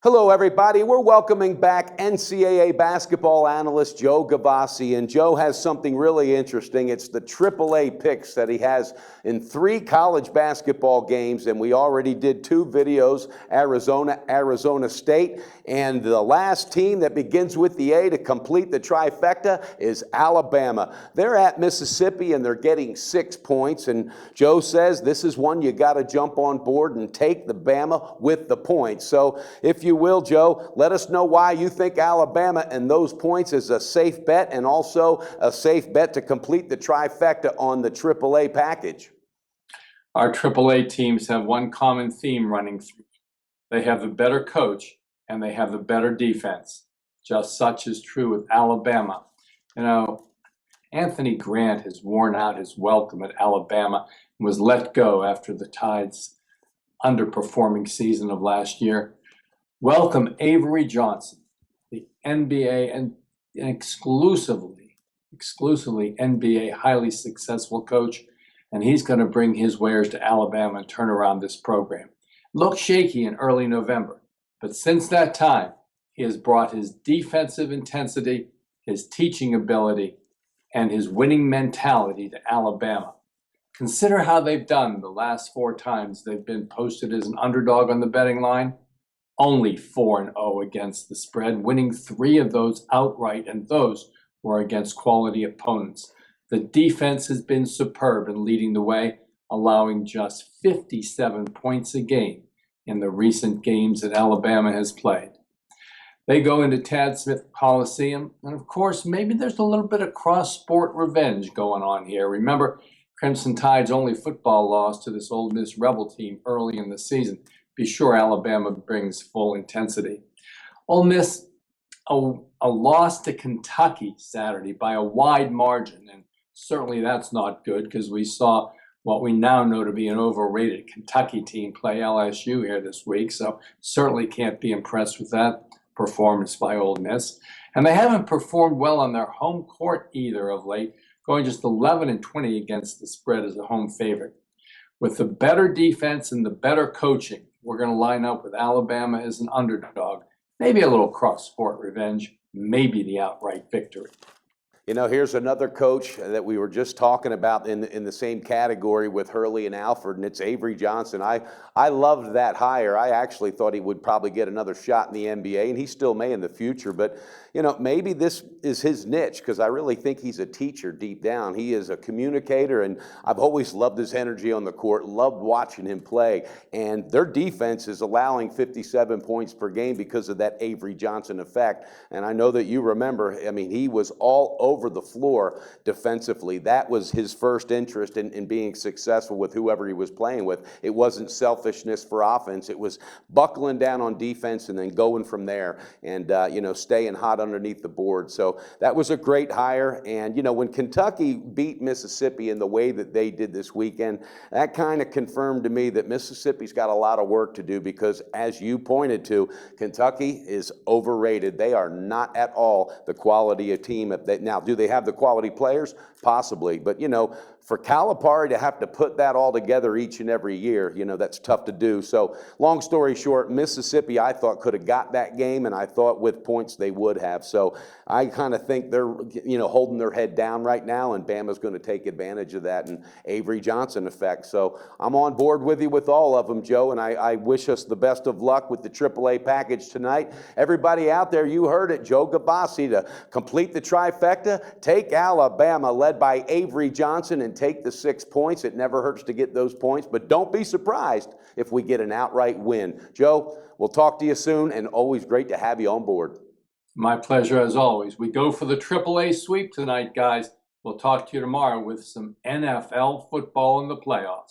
Hello, everybody. We're welcoming back NCAA basketball analyst Joe Gavazzi, and Joe has something really interesting. It's the AAA picks that he has in 3 college basketball games, and we already did 2 videos, Arizona State, and the last team that begins with the A to complete the trifecta is Alabama. They're at Mississippi, and they're getting 6 points, and Joe says this is one you got to jump on board and take the Bama with the points. So if you will, Joe, let us know why you think Alabama and those points is a safe bet and also a safe bet to complete the trifecta on the AAA package. Our AAA teams have one common theme running through. They have the better coach and they have the better defense. Just such is true with Alabama. You know, Anthony Grant has worn out his welcome at Alabama and was let go after the Tide's underperforming season of last year. Welcome Avery Johnson, the NBA and exclusively NBA highly successful coach, and he's going to bring his wares to Alabama and turn around this program. Looked shaky in early November, but since that time, he has brought his defensive intensity, his teaching ability, and his winning mentality to Alabama. Consider how they've done the last 4 times they've been posted as an underdog on the betting line. Only 4-0 against the spread, winning 3 of those outright, and those were against quality opponents. The defense has been superb in leading the way, allowing just 57 points a game in the recent games that Alabama has played. They go into Tad Smith Coliseum, and of course, maybe there's a little bit of cross-sport revenge going on here. Remember, Crimson Tide's only football loss to this Ole Miss Rebel team early in the season. Be sure Alabama brings full intensity. Ole Miss, a loss to Kentucky Saturday by a wide margin, and certainly that's not good because we saw what we now know to be an overrated Kentucky team play LSU here this week, so certainly can't be impressed with that performance by Ole Miss. And they haven't performed well on their home court either of late, going just 11-20 against the spread as a home favorite. With the better defense and the better coaching, we're going to line up with Alabama as an underdog. Maybe a little cross-sport revenge, maybe the outright victory. You know, here's another coach that we were just talking about in the same category with Hurley and Alford, and it's Avery Johnson. I loved that hire. I actually thought he would probably get another shot in the NBA, and he still may in the future. But, you know, maybe this is his niche because I really think he's a teacher deep down. He is a communicator, and I've always loved his energy on the court, loved watching him play. And their defense is allowing 57 points per game because of that Avery Johnson effect. And I know that you remember, I mean, he was all over the floor defensively. That was his first interest in being successful with whoever he was playing with. It wasn't selfishness for offense. It was buckling down on defense and then going from there and, you know, staying hot underneath the board. So that was a great hire. And, you know, when Kentucky beat Mississippi in the way that they did this weekend, that kind of confirmed to me that Mississippi's got a lot of work to do because, as you pointed to, Kentucky is overrated. They are not at all the quality of team. Now, do they have the quality players? Possibly. But, you know, for Calipari to have to put that all together each and every year, you know, that's tough to do. So, long story short, Mississippi, I thought, could have got that game, and I thought with points they would have. So, I kind of think they're, you know, holding their head down right now, and Bama's going to take advantage of that and Avery Johnson effect. So, I'm on board with you with all of them, Joe, and I wish us the best of luck with the AAA package tonight. Everybody out there, you heard it, Joe Gavazzi, to complete the trifecta, take Alabama, led by Avery Johnson, and take the 6 points. It never hurts to get those points, but don't be surprised if we get an outright win. Joe, we'll talk to you soon, and always great to have you on board. My pleasure as always. We go for the AAA sweep tonight, guys. We'll talk to you tomorrow with some NFL football in the playoffs.